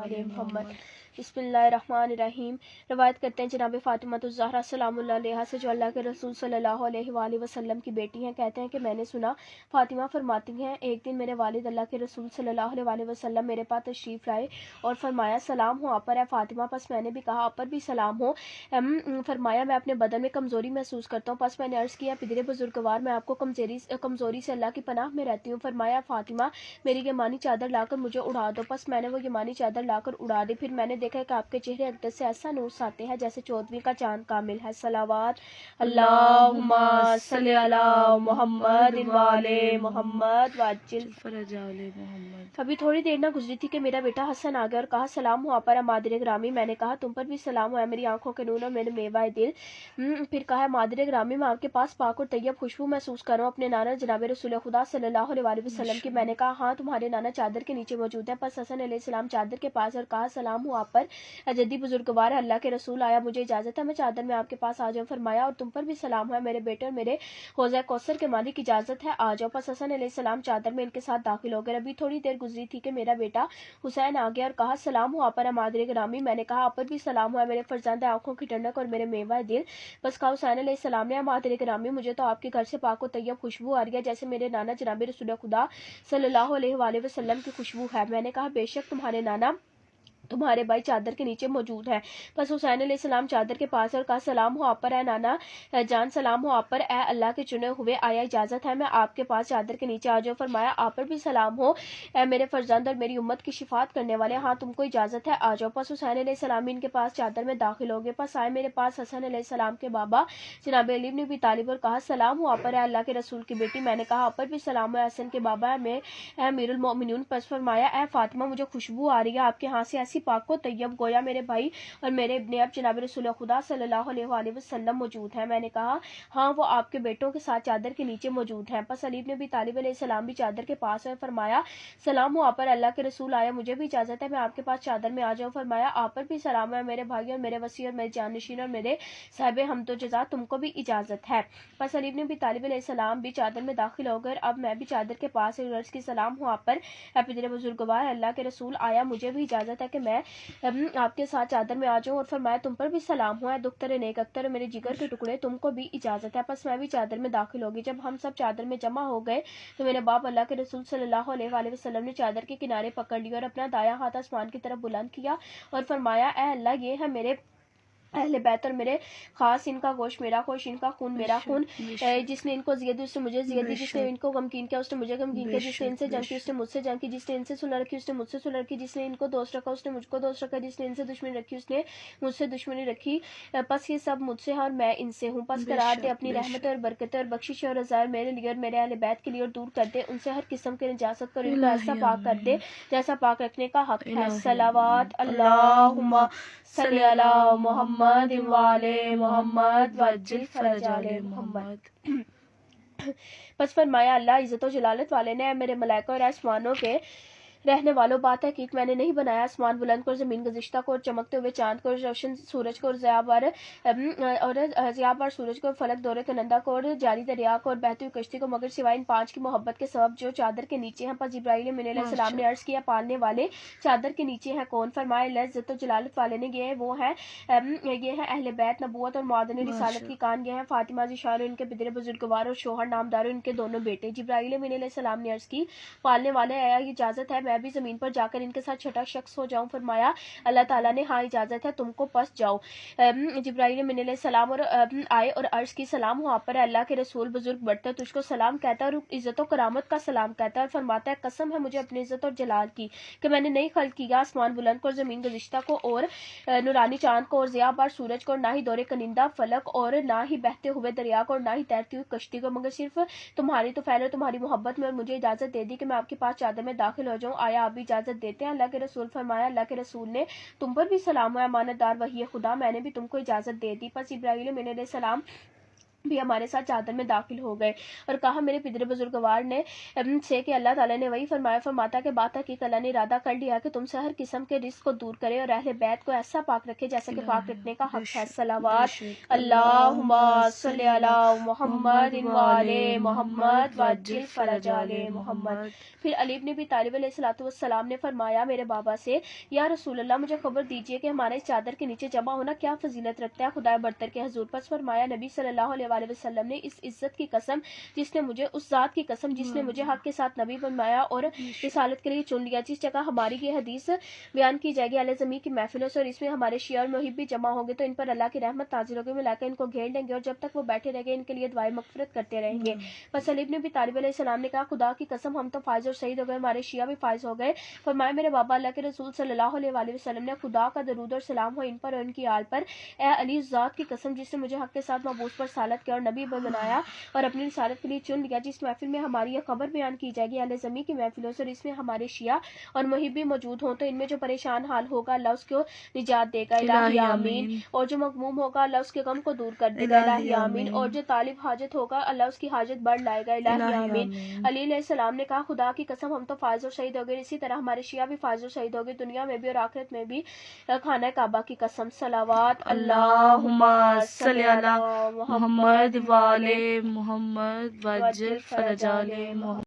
آل محمد۔ بسم اللہ الرحمن الرحیم۔ روایت کرتے ہیں جناب فاطمہ الزہرا سلام اللہ علیہا سے، جو اللہ کے رسول صلی اللہ علیہ وآلہ وسلم کی بیٹی ہیں، کہتے ہیں کہ میں نے سنا فاطمہ فرماتی ہیں ایک دن میرے والد اللہ کے رسول صلی اللہ علیہ وآلہ وسلم میرے پاس تشریف لائے اور فرمایا سلام ہو آپ پر اے فاطمہ۔ پس میں نے بھی کہا آپ پر بھی سلام ہو۔ فرمایا میں اپنے بدن میں کمزوری محسوس کرتا ہوں۔ پس میں نے عرض کیا پدر بزرگوار میں آپ کو کمزوری سے اللہ کی پناہ میں رہتی ہوں۔ فرمایا فاطمہ میری یمانی چادر لا کر مجھے اڑا دو۔ پس میں نے وہ یمانی چادر لا کر اڑا دی۔ پھر میں نے دیکھا کہ آپ کے چہرے اقدس سے ایسا نور ساتے ہیں جیسے 14ویں کا چاند کامل ہے۔ صلوات اللہم صلی علی محمد وعلی محمد وعجل فرج آل محمد۔ ابھی تھوڑی دیر نہ گزری تھی کہ میرا بیٹا حسن آ گیا اور کہا سلام ہو آپ پر مادر گرامی۔ میں نے کہا تم پر بھی سلام ہو میری آنکھوں کے نور اور میرے میوہ دل۔ پھر کہا مادر گرامی میں آپ کے پاس پاک اور طیب خوشبو محسوس کر رہا ہوں اپنے نانا جناب رسول خدا صلی اللہ علیہ وآلہ وسلم کی۔ میں نے کہا ہاں تمہارے نانا چادر کے نیچے موجود ہیں۔ پس حسن علیہ السلام چادر کے پاس اور کہا سلام ہو آپ پر جدی بزرگوار اللہ کے رسول، آیا مجھے اجازت ہے میں چادر میں آپ کے پاس آ جاؤں؟ فرمایا اور تم پر بھی سلام ہے میرے بیٹے اور میرے حوضہ کوثر کے مالک، اجازت ہے آ جاؤ۔ پس حسن علیہ السلام چادر میں ان کے ساتھ داخل ہو گئے۔ ابھی تھوڑی دیر گزری تھی کہ میرا بیٹا حسین آ گیا اور کہا سلام ہو آپ پر مادر گرامی۔ میں نے کہا آپ پر بھی سلام ہو میرے فرزند آنکھوں کی ٹھنڈک اور میرے میوہ دل۔ بس کہا حسین علیہ السلام نے مادر گرامی مجھے تو آپ کے گھر سے پاک و طیب خوشبو آ رہی ہے جیسے میرے نانا جناب رسول خدا صلی اللہ علیہ وآلہ وسلم کی خوشبو ہے۔ میں نے کہا بے شک تمہارے نانا تمہارے بھائی چادر کے نیچے موجود ہے۔ بس حسین علیہ السلام چادر کے پاس اور کہا سلام ہو آپ پر اے نانا جان، سلام ہو آپ پر اے اللہ کے چنے ہوئے، آیا اجازت ہے میں آپ کے پاس چادر کے نیچے آ جاؤں؟ فرمایا آپ پر بھی سلام ہو اے میرے فرزند اور میری امت کی شفاعت کرنے والے، ہاں تم کو اجازت ہے آ جاؤ۔ پس حسین علیہ السلام ان کے پاس چادر میں داخل ہو گئے۔ پس آئے میرے پاس حسن علیہ السلام کے بابا جناب علی بن ابی طالب اور کہا سلام ہو آپ پر اے اللہ کے رسول کی بیٹی۔ میں نے کہا آپ پر بھی سلام ہو حسن کے بابا اے امیر المؤمنین۔ پس فرمایا اے فاطمہ مجھے خوشبو آ رہی ہے آپ کے ہاں سے ایسی پاک و طیب گویا میرے بھائی اور میرے ابن اب جناب رسول خدا صلی اللہ علیہ وآلہ وسلم موجود ہیں۔ میں نے کہا ہاں وہ آپ کے بیٹوں کے ساتھ چادر کے نیچے موجود ہیں۔ پس علی بن ابی طالب علیہ السلام بھی چادر کے پاس ہے۔ فرمایا سلام ہو آپ پر اللہ کے رسول، آیا مجھے بھی اجازت ہے میں آپ کے پاس چادر میں آ جاؤں؟ فرمایا آپ پر بھی سلام ہے میرے بھائی اور میرے وسیع اور میرے جانشین اور میرے صاحب حمد و جزا، تم کو بھی اجازت ہے۔ پس علی بن ابی طالب علیہ السلام بھی چادر میں داخل ہو گئے اور اب میں بھی چادر کے پاس عرض کی سلام ہو آپ پر اے پدر بزرگوار اللہ کے رسول، آیا مجھے بھی اجازت ہے کہ میں آپ کے ساتھ چادر میں آ جاؤں؟ اور فرمایا تم پر بھی سلام ہوا ہے دختر نیک اختر اور میرے جگر کے ٹکڑے، تم کو بھی اجازت ہے۔ پس میں بھی چادر میں داخل ہوگی۔ جب ہم سب چادر میں جمع ہو گئے تو میرے باپ اللہ کے رسول صلی اللہ علیہ وآلہ وسلم نے چادر کے کنارے پکڑ لیا اور اپنا دایاں ہاتھ آسمان کی طرف بلند کیا اور فرمایا اے اللہ یہ ہے میرے اہل بیت اور میرے خاص، ان کا گوشت میرا گوشت، ان کا خون میرا خون، جس نے ان کو زیادہ اس نے مجھے زیادہ دی، جس نے ان کو غمگین کیا اس نے مجھے غمگین کیا، جس نے ان سے جنگ کی اس نے مجھ سے جنگ کی، جس نے ان سے صلح رکھی اس نے مجھ سے صلح رکھی، جس نے ان کو دوست رکھا اس نے مجھ کو دوست رکھا، جس نے ان سے دشمنی رکھی اس نے مجھ سے دشمنی رکھی۔ پس یہ سب مجھ سے ہے اور میں ان سے ہوں۔ پس قرار دے اپنی رحمت اور برکت اور بخشش اور رضا میرے لیے اور میرے اہل بیت کے لیے اور دور کر دے ان سے ہر قسم کے نجاست کو، ان کو ایسا پاک کر دے جیسا پاک رکھنے کا حق ہے۔ صلوات اللہم صلی علی محمد وعلی محمد وعجل فرج آل محمد۔ پس فرمایا اللہ عزت و جلالت والے نے میرے ملائکہ اور آسمانوں کے رہنے والوں بات حقیق میں نے نہیں بنایا آسمان بلند کو اور زمین گزشتہ کو اور چمکتے ہوئے چاند کو اور روشن سورج کو اور ضیاء بار سورج کو اور فلک دور کنندہ کو اور جاری دریا کو اور بہتی ہوئی کشتی کو، مگر سوائے ان پانچ کی محبت کے سبب جو چادر کے نیچے ہیں۔ پس جبرائیل امین علیہ السلام نے عرض کیا پالنے والے چادر کے نیچے ہیں کون؟ فرمایا اللہ عزت و جلالت والے نے یہ ہے اہل بیت نبوت اور معدن رسالت کی کان، یہ ہے فاطمہ ذی ان کے پدر بزرگوار اور شوہر نامدار ان کے دونوں بیٹے۔ جبرائیل امین علیہ السلام نے عرض کی پالنے والے آیا اجازت ہے میں بھی زمین پر جا کر ان کے ساتھ چھٹا شخص ہو جاؤں؟ فرمایا اللہ تعالیٰ نے ہاں اجازت ہے تم کو، پس جاؤ۔ جبرائیل امین علیہ السلام اور آئے اور عرض کی سلام ہو آپ پر اللہ کے رسول، بزرگ بڑھتا تجھ کو سلام کہتا ہے اور عزت و کرامت کا سلام کہتا ہے اور فرماتا ہے قسم ہے مجھے اپنی عزت اور جلال کی کہ میں نے نہیں خلق کیا آسمان بلند کو اور زمین گزشتہ کو اور نورانی چاند کو اور ضیاء بار سورج کو اور نہ ہی دور کنندہ فلک اور نہ ہی بہتے ہوئے دریا کو اور نہ ہی تیرتی ہوئی کشتی کو، مگر صرف تمہاری تو اور تمہاری محبت میں، اور مجھے اجازت دے دی کہ میں آپ کے پاس چادر میں داخل ہو جاؤں، آیا آپ بھی اجازت دیتے ہیں؟ اللہ کے رسول فرمایا اللہ کے رسول نے تم پر بھی سلام ہے امانت دار وحی خدا، میں نے بھی تم کو اجازت دے دی۔ پس ابراہیل علیہ السلام بھی ہمارے ساتھ چادر میں داخل ہو گئے اور کہا میرے پدر بزرگوار نے سے کہ اللہ تعالیٰ نے وہی فرماتا کہ بات تحقیق اللہ نے ارادہ کر لیا کہ تم سے ہر قسم کے رزق کو دور کرے اور اہل بیت کو ایسا پاک رکھے جیسا کہ پاک رکھنے کا حق ہے. صلوات اللہم صلی علی محمد وعلی محمد وعجل فرج آل محمد. پھر علی ابن ابی طالب علیہ الصلوۃ والسلام نے فرمایا میرے بابا سے یا رسول اللہ مجھے خبر دیجیے کہ ہمارے اس چادر کے نیچے جمع ہونا کیا فضیلت رکھتا ہے خدا برتر کے حضور. پس فرمایا نبی صلی اللہ علیہ وآلہ وسلم نے اس عزت کی قسم جس نے مجھے اس ذات کی قسم جس نے مجھے حق کے ساتھ نبی بنوایا اور رسالت کے لیے چن لیا. جس جگہ ہماری یہ حدیث بیان کی جائے گی اہل زمین کی محفلوں سے اور اس میں ہمارے شیعہ اور محب بھی جمع ہوں گے تو ان پر اللہ کی رحمت نازل ہوگی. ملائکہ ان کو گھیر لیں گے اور جب تک وہ بیٹھے رہیں گے ان کے لیے دعائیں مغفرت کرتے رہیں گے. پس علی ابن ابی طالب علیہ السلام نے کہا خدا کی قسم ہم تو فائز اور شہید ہو گئے ہمارے شیعہ بھی فائز ہو گئے. فرمایا میرے بابا اللہ کے رسول صلی اللہ علیہ وآلہ وسلم نے خدا کا درود اور سلام ہو ان پر اور ان کی آل پر. اے علی اس ذات کی قسم جس نے مجھے حق کے ساتھ مبعوث پر سالت کیا اور نبی بنایا اور اپنی رسالت کے لیے چن لیا. جس محفل میں ہماری یہ خبر بیان کی جائے گی اہل زمین کی محفلوں سے اور اس میں ہمارے شیعہ اور محبی موجود ہوں تو ان میں جو پریشان حال ہوگا اللہ اس کو نجات دے گا الہی آمین. اور جو مغموم ہوگا اللہ اس کے غم کو دور کر دے گا الہی آمین. اور جو طالب حاجت ہوگا اللہ اس کی حاجت بڑھ لائے گا الہی آمین. علی علیہ السلام نے کہا خدا کی قسم ہم تو فائز اور شہید ہو گئے اسی طرح ہمارے شیعہ بھی فائز اور شہید ہو گئے دنیا میں بھی اور آخرت میں بھی خانہ کعبہ کی قسم. صلوات اللہم صلی علی محمد وعلی محمد وعجل فرج آل محمد.